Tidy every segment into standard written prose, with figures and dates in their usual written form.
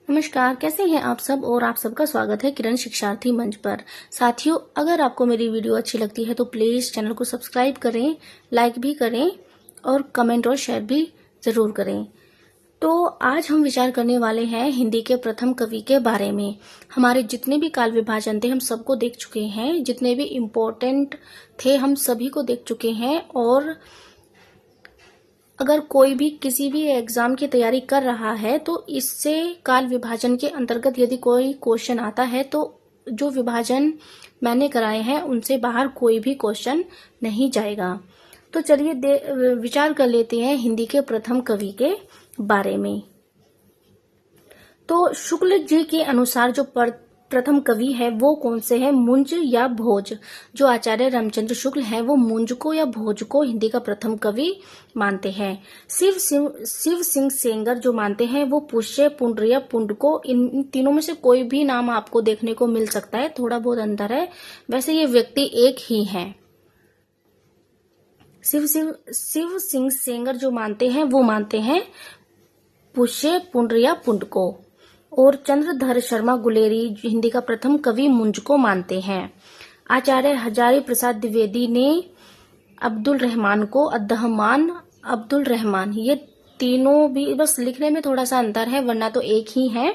नमस्कार, कैसे हैं आप सब। और आप सबका स्वागत है किरण शिक्षार्थी मंच पर। साथियों, अगर आपको मेरी वीडियो अच्छी लगती है तो प्लीज चैनल को सब्सक्राइब करें, लाइक भी करें और कमेंट और शेयर भी जरूर करें। तो आज हम विचार करने वाले हैं हिंदी के प्रथम कवि के बारे में। हमारे जितने भी काल विभाजन थे हम सबको देख चुके हैं, जितने भी इम्पोर्टेंट थे हम सभी को देख चुके हैं। और अगर कोई भी किसी भी एग्जाम की तैयारी कर रहा है तो इससे काल विभाजन के अंतर्गत यदि कोई क्वेश्चन आता है तो जो विभाजन मैंने कराए हैं उनसे बाहर कोई भी क्वेश्चन नहीं जाएगा। तो चलिए विचार कर लेते हैं हिंदी के प्रथम कवि के बारे में। तो शुक्ल जी के अनुसार जो प्रथम कवि है वो कौन से हैं, मुंज या भोज। जो आचार्य रामचंद्र शुक्ल हैं वो मुंज को या भोज को हिंदी का प्रथम कवि मानते हैं। शिव सिंह सेंगर जो मानते हैं वो पुष्य, पुंड या पुंड को। इन तीनों में से कोई भी नाम आपको देखने को मिल सकता है, थोड़ा बहुत अंतर है, वैसे ये व्यक्ति एक ही है। शिव सिंह सेंगर जो मानते हैं वो मानते हैं पुष्य, पुंड या पुंड को। और चंद्रधर शर्मा गुलेरी हिंदी का प्रथम कवि मुंज को मानते हैं। आचार्य हजारी प्रसाद द्विवेदी ने अब्दुल रहमान को अब्दुल रहमान, ये तीनों भी बस लिखने में थोड़ा सा अंतर है वरना तो एक ही है।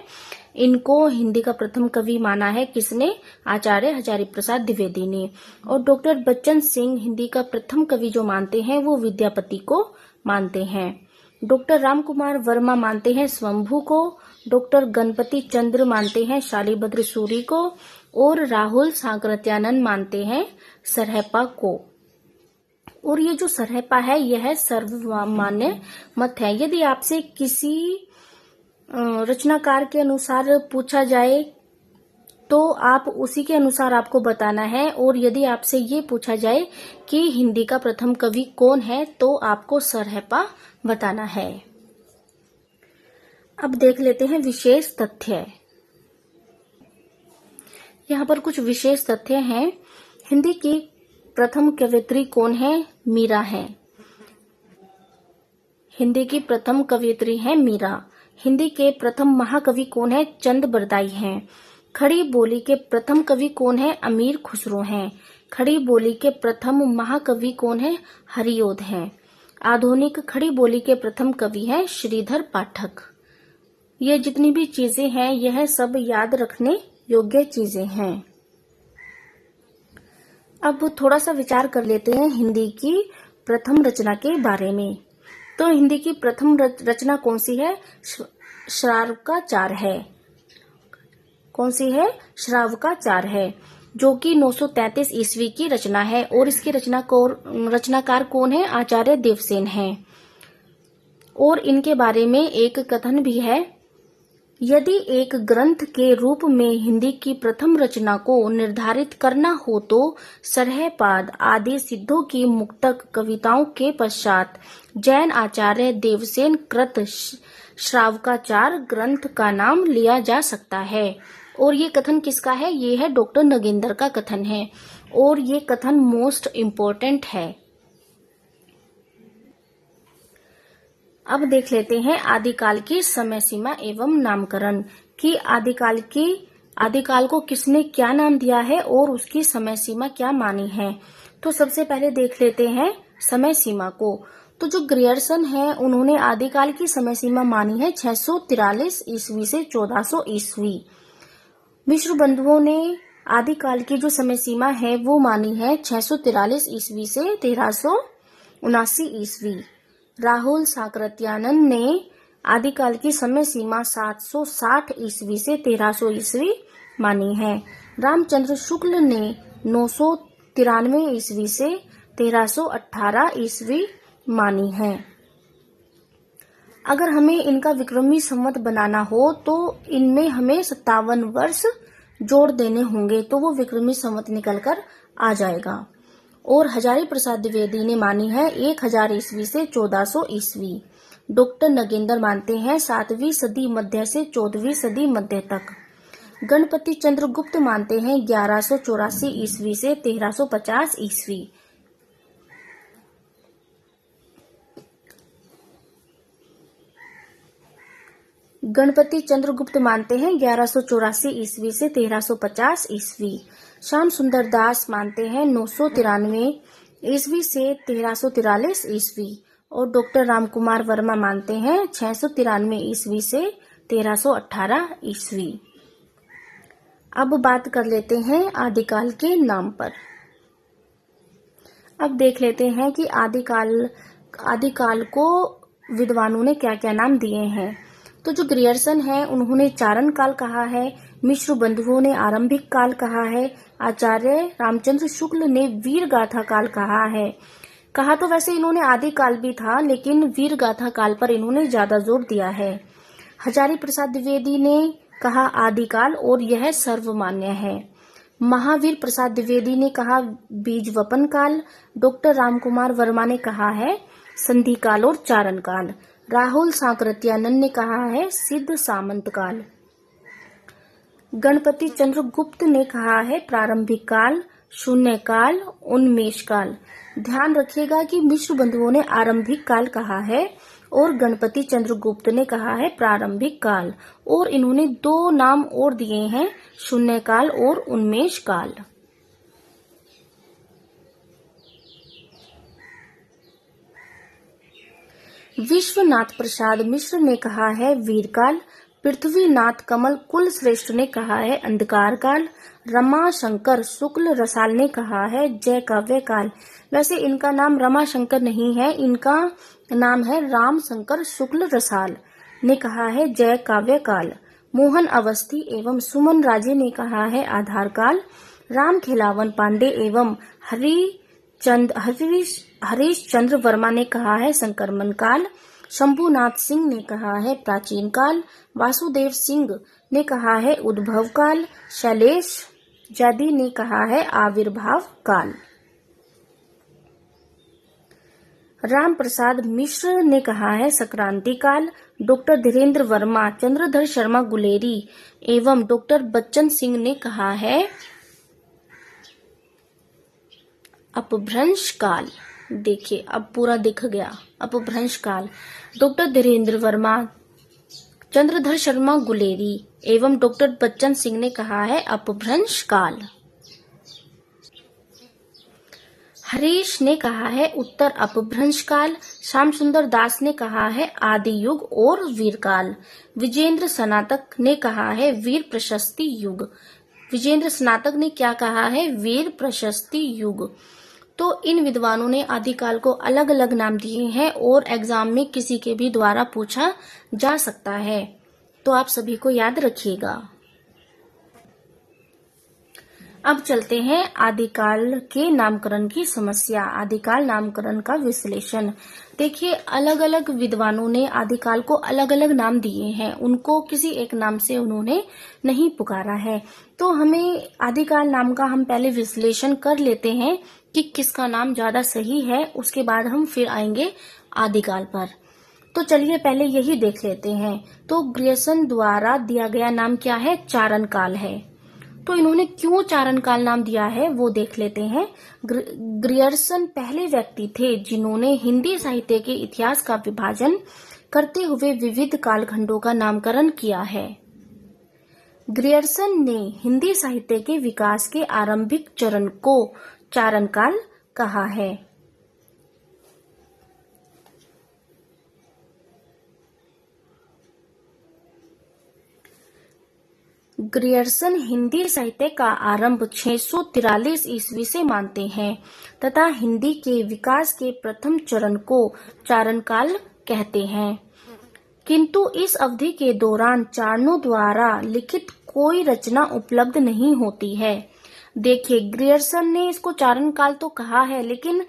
इनको हिंदी का प्रथम कवि माना है किसने, आचार्य हजारी प्रसाद द्विवेदी ने। और डॉक्टर बच्चन सिंह हिंदी का प्रथम कवि जो मानते हैं वो विद्यापति को मानते हैं। डॉक्टर रामकुमार वर्मा मानते हैं स्वंभू को। डॉक्टर गणपति चंद्र मानते हैं शालिभद्र सूरी को। और राहुल सांकृत्यानंद मानते हैं सरहपा को। और ये जो सरहपा है यह सर्वमान्य मत है। यदि आपसे किसी रचनाकार के अनुसार पूछा जाए तो आप उसी के अनुसार आपको बताना है। और यदि आपसे ये पूछा जाए कि हिंदी का प्रथम कवि कौन है तो आपको सरहपा बताना है। अब देख लेते हैं विशेष तथ्य। यहाँ पर कुछ विशेष तथ्य हैं। हिंदी की प्रथम कवयित्री कौन है, मीरा है। हिंदी की प्रथम कवयित्री है मीरा। हिंदी के प्रथम महाकवि कौन है, चंद बरदाई हैं। खड़ी बोली के प्रथम कवि कौन है, अमीर खुसरो हैं। खड़ी बोली के प्रथम महाकवि कौन है, हरिओद हैं। आधुनिक खड़ी बोली के प्रथम कवि हैं श्रीधर पाठक। ये जितनी भी चीजें हैं यह सब याद रखने योग्य चीजें हैं। अब थोड़ा सा विचार कर लेते हैं हिंदी की प्रथम रचना के बारे में। तो हिंदी की प्रथम रचना कौन सी है, श्रावकाचार है। कौन सी है, श्रावकाचार है, जो कि 933 ईस्वी की रचना है। और इसके रचनाकार कौन है, आचार्य देवसेन हैं। और इनके बारे में एक कथन भी है, यदि एक ग्रंथ के रूप में हिंदी की प्रथम रचना को निर्धारित करना हो तो सरहपाद आदि सिद्धों की मुक्तक कविताओं के पश्चात जैन आचार्य देवसेन कृत श्रावकाचार ग्रंथ का नाम लिया जा सकता है। और ये कथन किसका है, ये है डॉक्टर नगेंद्र का कथन है। और ये कथन मोस्ट इम्पोर्टेंट है। अब देख लेते हैं आदिकाल की समय सीमा एवं नामकरण कि आदिकाल को किसने क्या नाम दिया है और उसकी समय सीमा क्या मानी है। तो सबसे पहले देख लेते हैं समय सीमा को। तो जो ग्रियर्सन है उन्होंने आदिकाल की समय सीमा मानी है 643 ईस्वी से 1400 ईस्वी। मिश्र बंधुओं ने आदिकाल की जो समय सीमा है वो मानी है 643 ईस्वी से 1379 ईस्वी। राहुल सांकृत्यानंद ने आदिकाल की समय सीमा 760 ईस्वी से 1300 ईस्वी मानी है। रामचंद्र शुक्ल ने 993 ईस्वी से 1318 ईस्वी मानी है। अगर हमें इनका विक्रमी संवत बनाना हो तो इनमें हमें 57 वर्ष जोड़ देने होंगे तो वो विक्रमी संवत निकलकर आ जाएगा। और हजारी प्रसाद द्विवेदी ने मानी है 1000 ईस्वी से 1400 ईस्वी। डॉक्टर नगेंद्र मानते हैं 7वीं सदी मध्य से 14वीं सदी मध्य तक। गणपति चंद्र गुप्त मानते हैं 1184 ईस्वी से 1350 ईस्वी। गणपति चंद्रगुप्त मानते हैं 1184 ईस्वी से 1350 ईस्वी। श्याम सुंदर दास मानते हैं 993 ईस्वी से 1343 ईस्वी। और डॉक्टर रामकुमार वर्मा मानते हैं 693 ईस्वी से 1318 ईस्वी। अब बात कर लेते हैं आदिकाल के नाम पर। अब देख लेते हैं कि आदिकाल को विद्वानों ने क्या क्या नाम दिए हैं। तो जो ग्रियर्सन है उन्होंने चारण काल कहा है, मिश्र बंधुओं ने आरंभिक काल कहा है, आचार्य रामचंद्र शुक्ल ने वीर गाथा काल कहा है। कहा तो वैसे इन्होंने आदिकाल भी था, लेकिन वीर गाथा काल पर इन्होंने ज्यादा जोर दिया है। हजारी प्रसाद द्विवेदी ने कहा आदिकाल और यह सर्वमान्य है। महावीर प्रसाद द्विवेदी ने कहा बीज वपन काल। डॉक्टर रामकुमार वर्मा ने कहा है संधि काल और चारण काल। राहुल सांकृत्यानंद ने कहा है सिद्ध सामंत काल। गणपति चंद्रगुप्त ने कहा है प्रारंभिक काल, शून्य काल, उन्मेष काल। ध्यान रखिएगा कि मिश्र बंधुओं ने आरंभिक काल कहा है और गणपति चंद्रगुप्त ने कहा है प्रारंभिक काल, और इन्होंने दो नाम और दिए हैं, शून्य काल और उन्मेष काल। विश्वनाथ प्रसाद मिश्र ने कहा है वीरकाल। पृथ्वीनाथ कमल कुल श्रेष्ठ ने कहा है अंधकार काल। रमाशंकर शुक्ल रसाल ने कहा है जय काव्य काल। वैसे इनका नाम रमाशंकर नहीं है, इनका नाम है राम शंकर शुक्ल रसाल ने कहा है जय काव्य काल। मोहन अवस्थी एवं सुमन राजे ने कहा है आधार काल। राम खिलावन पांडे एवं हरीश चंद्र वर्मा ने कहा है संक्रमण काल। शंभुनाथ सिंह ने कहा है प्राचीन काल। वासुदेव सिंह ने कहा है उद्भव काल। शैलेश जादी ने कहा है आविर्भाव काल। राम प्रसाद मिश्र ने कहा है संक्रांति काल। डॉक्टर धीरेन्द्र वर्मा, चंद्रधर शर्मा गुलेरी एवं डॉक्टर बच्चन सिंह ने कहा है अपभ्रंश काल। देखिए अब पूरा दिख गया, अपभ्रंश काल। डॉक्टर धीरेन्द्र वर्मा, चंद्रधर शर्मा गुलेरी एवं डॉक्टर बच्चन सिंह ने कहा है अपभ्रंश काल। हरीश ने कहा है उत्तर अपभ्रंश काल। श्याम सुंदर दास ने कहा है आदि युग और वीर काल। विजेंद्र स्नातक ने कहा है वीर प्रशस्ति युग। विजेंद्र स्नातक ने क्या कहा है? वीर प्रशस्ति युग। तो इन विद्वानों ने आदिकाल को अलग अलग नाम दिए हैं और एग्जाम में किसी के भी द्वारा पूछा जा सकता है, तो आप सभी को याद रखिएगा। अब चलते हैं आदिकाल के नामकरण की समस्या, आदिकाल नामकरण का विश्लेषण। देखिए अलग अलग विद्वानों ने आदिकाल को अलग अलग नाम दिए हैं, उनको किसी एक नाम से उन्होंने नहीं पुकारा है। तो हमें आदिकाल नाम का हम पहले विश्लेषण कर लेते हैं कि किसका नाम ज्यादा सही है, उसके बाद हम फिर आएंगे आदिकाल पर। तो चलिए पहले यही देख लेते हैं। तो ग्रियर्सन द्वारा दिया गया नाम क्या है? चारण काल है। तो इन्होंने क्यों चारण काल नाम दिया है वो देख लेते हैं। ग्रियर्सन पहले व्यक्ति थे जिन्होंने हिंदी साहित्य के इतिहास का विभाजन करते हुए विविध कालखंडों का नामकरण किया है। ग्रियर्सन ने हिंदी साहित्य के विकास के आरंभिक चरण को चारण काल कहा है। ग्रियर्सन हिंदी साहित्य का आरंभ 643 ईस्वी से मानते हैं तथा हिंदी के विकास के प्रथम चरण को चारण काल कहते हैं, किंतु इस अवधि के दौरान चारणों द्वारा लिखित कोई रचना उपलब्ध नहीं होती है। देखिए ग्रियर्सन ने इसको चारण काल तो कहा है, लेकिन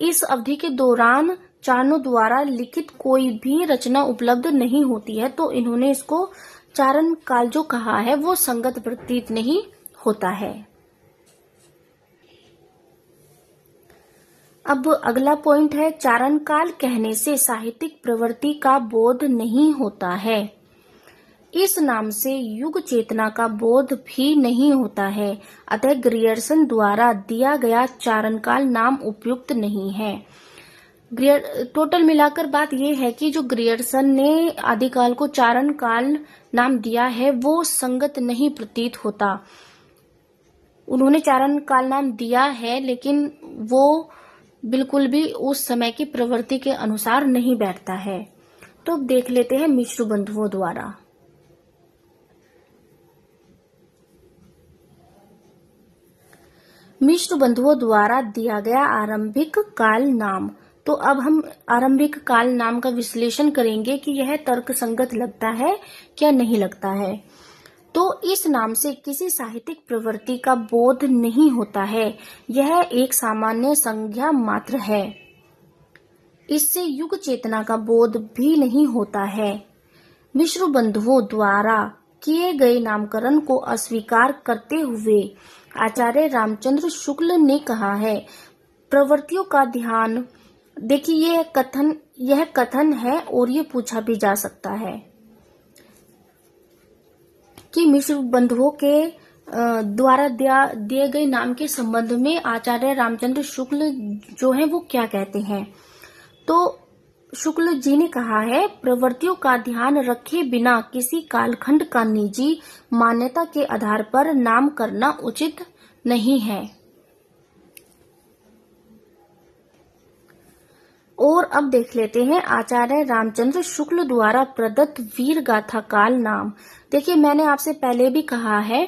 इस अवधि के दौरान चारणों द्वारा लिखित कोई भी रचना उपलब्ध नहीं होती है, तो इन्होंने इसको चारण काल जो कहा है वो संगत प्रतीत नहीं होता है। अब अगला पॉइंट है, चारण काल कहने से साहित्यिक प्रवृत्ति का बोध नहीं होता है। इस नाम से युग चेतना का बोध भी नहीं होता है, अतः ग्रियर्सन द्वारा दिया गया चारण काल नाम उपयुक्त नहीं है। टोटल मिलाकर बात यह है कि जो ग्रियर्सन ने आदिकाल को चारण काल नाम दिया है वो संगत नहीं प्रतीत होता। उन्होंने चारण काल नाम दिया है लेकिन वो बिल्कुल भी उस समय की प्रवृत्ति के अनुसार नहीं बैठता है। तो अब देख लेते हैं मिश्र बंधुओं द्वारा। मिश्र बंधुओं द्वारा दिया गया आरंभिक काल नाम। तो अब हम आरंभिक काल नाम का विश्लेषण करेंगे कि यह तर्क संगत लगता है क्या नहीं लगता है। तो इस नाम से किसी साहित्यिक प्रवृत्ति का बोध नहीं होता है, यह एक सामान्य संज्ञा मात्र है। इससे युग चेतना का बोध भी नहीं होता है। मिश्र बंधुओं द्वारा किए गए नामकरण को अस्वीकार करते हुए आचार्य रामचंद्र शुक्ल ने कहा है, प्रवृत्तियों का ध्यान। देखिए यह कथन है और ये पूछा भी जा सकता है कि मिश्र बंधुओं के द्वारा दिए गए नाम के संबंध में आचार्य रामचंद्र शुक्ल जो है वो क्या कहते हैं। तो शुक्ल जी ने कहा है, प्रवृत्तियों का ध्यान रखे बिना किसी कालखंड का निजी मान्यता के आधार पर नाम करना उचित नहीं है। और अब देख लेते हैं आचार्य रामचंद्र शुक्ल द्वारा प्रदत्त वीर गाथा काल नाम। देखिए मैंने आपसे पहले भी कहा है,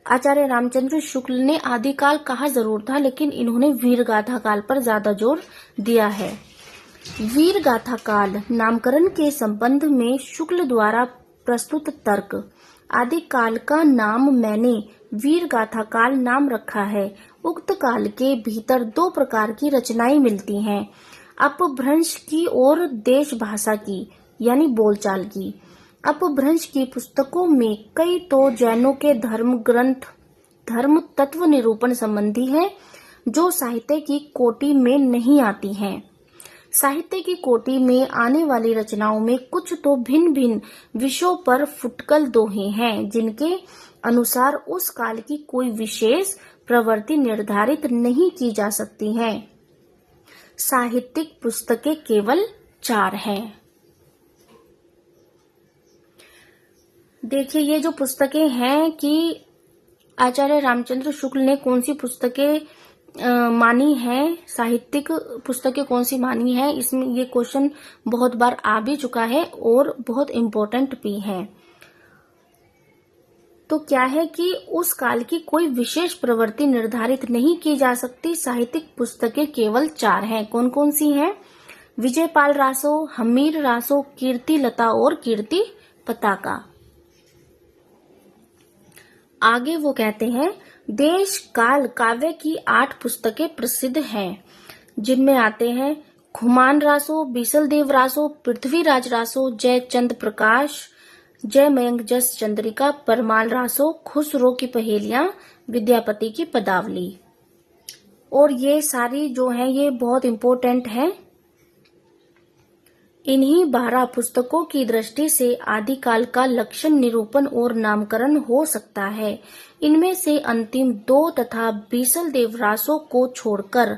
आचार्य रामचंद्र शुक्ल ने आदिकाल कहा जरूर था लेकिन इन्होंने वीर गाथा काल पर ज्यादा जोर दिया है। वीर गाथा काल नामकरण के संबंध में शुक्ल द्वारा प्रस्तुत तर्क। आदिकाल का नाम मैंने वीर गाथा काल नाम रखा है। उक्त काल के भीतर दो प्रकार की रचनाएं मिलती हैं, अपभ्रंश की और देश भाषा की यानी बोलचाल की। अपभ्रंश की पुस्तकों में कई तो जैनों के धर्म ग्रंथ धर्म तत्व निरूपण संबंधी हैं जो साहित्य की कोटि में नहीं आती हैं। साहित्य की कोटि में आने वाली रचनाओं में कुछ तो भिन्न भिन्न विषयों पर फुटकल दोहे हैं जिनके अनुसार उस काल की कोई विशेष प्रवृत्ति निर्धारित नहीं की जा सकती है। साहित्यिक पुस्तकें केवल 4 हैं। देखिए ये जो पुस्तकें हैं कि आचार्य रामचंद्र शुक्ल ने कौन सी पुस्तकें मानी है, साहित्यिक पुस्तकें कौन सी मानी है, इसमें ये क्वेश्चन बहुत बार आ भी चुका है और बहुत इम्पोर्टेंट भी है। तो क्या है कि उस काल की कोई विशेष प्रवृत्ति निर्धारित नहीं की जा सकती। साहित्यिक पुस्तकें केवल 4 हैं। कौन कौन सी हैं? विजयपाल रासो, हमीर रासो, कीर्ति लता और कीर्ति पताका। आगे वो कहते हैं, देश काल काव्य की 8 पुस्तकें प्रसिद्ध हैं जिनमें आते हैं खुमान रासो, बीसलदेव रासो, पृथ्वीराज रासो, जयचंद प्रकाश, जय मयंक जस चंद्रिका, परमाल रासो, खुसरो की पहेलियां, विद्यापति की पदावली। और ये सारी जो हैं ये बहुत इम्पोर्टेंट है। इन्हीं 12 पुस्तकों की दृष्टि से आदिकाल का लक्षण निरूपण और नामकरण हो सकता है। इनमें से अंतिम 2 तथा बीसलदेव रासो को छोड़कर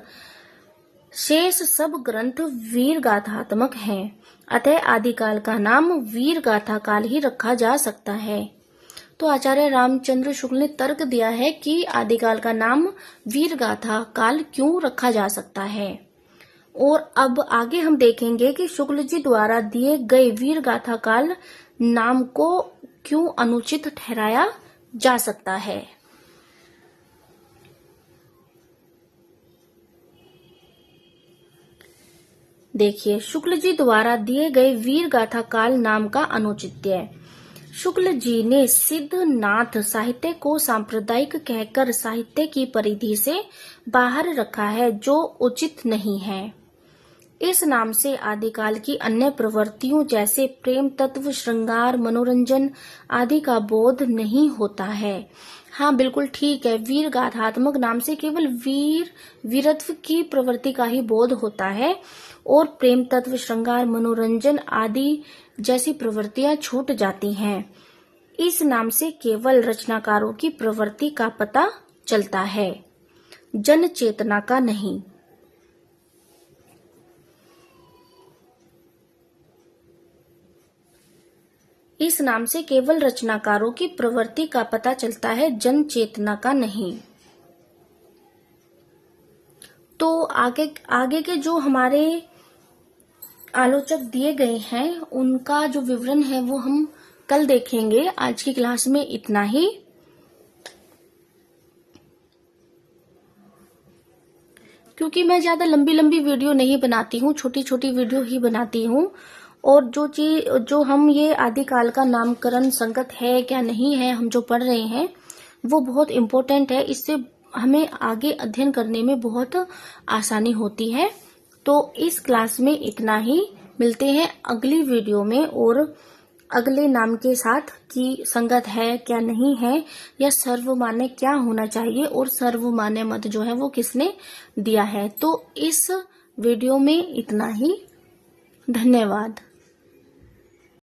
शेष सब ग्रंथ वीर गाथात्मक हैं। अतः आदिकाल का नाम वीर गाथा काल ही रखा जा सकता है। तो आचार्य रामचंद्र शुक्ल ने तर्क दिया है कि आदिकाल का नाम वीर गाथा काल क्यों रखा जा सकता है। और अब आगे हम देखेंगे कि शुक्ल जी द्वारा दिए गए वीर गाथा काल नाम को क्यों अनुचित ठहराया जा सकता है। देखिए शुक्ल जी द्वारा दिए गए वीर गाथा काल नाम का अनुचित्य। शुक्ल जी ने सिद्धनाथ साहित्य को सांप्रदायिक कहकर साहित्य की परिधि से बाहर रखा है जो उचित नहीं है। इस नाम से आदिकाल की अन्य प्रवृत्तियों जैसे प्रेम तत्व, श्रृंगार, मनोरंजन आदि का बोध नहीं होता है। हाँ बिल्कुल ठीक है, वीर गाथात्मक नाम से केवल वीरत्व की प्रवृत्ति का ही बोध होता है और प्रेम तत्व, श्रृंगार, मनोरंजन आदि जैसी प्रवृत्तियां छूट जाती हैं। इस नाम से केवल रचनाकारों की प्रवृत्ति का पता चलता है, जन चेतना का नहीं। इस नाम से केवल रचनाकारों की प्रवृत्ति का पता चलता है, जन चेतना का नहीं। तो आगे के जो हमारे आलोचक दिए गए हैं उनका जो विवरण है वो हम कल देखेंगे। आज की क्लास में इतना ही। क्योंकि मैं ज्यादा लंबी लंबी वीडियो नहीं बनाती हूँ, छोटी छोटी वीडियो ही बनाती हूँ। और जो हम ये आदिकाल का नामकरण संगत है क्या नहीं है हम जो पढ़ रहे हैं वो बहुत इम्पोर्टेंट है। इससे हमें आगे अध्ययन करने में बहुत आसानी होती है। तो इस क्लास में इतना ही। मिलते हैं अगली वीडियो में और अगले नाम के साथ कि संगत है क्या नहीं है, या सर्वमान्य क्या होना चाहिए और सर्वमान्य मत जो है वो किसने दिया है। तो इस वीडियो में इतना ही। धन्यवाद।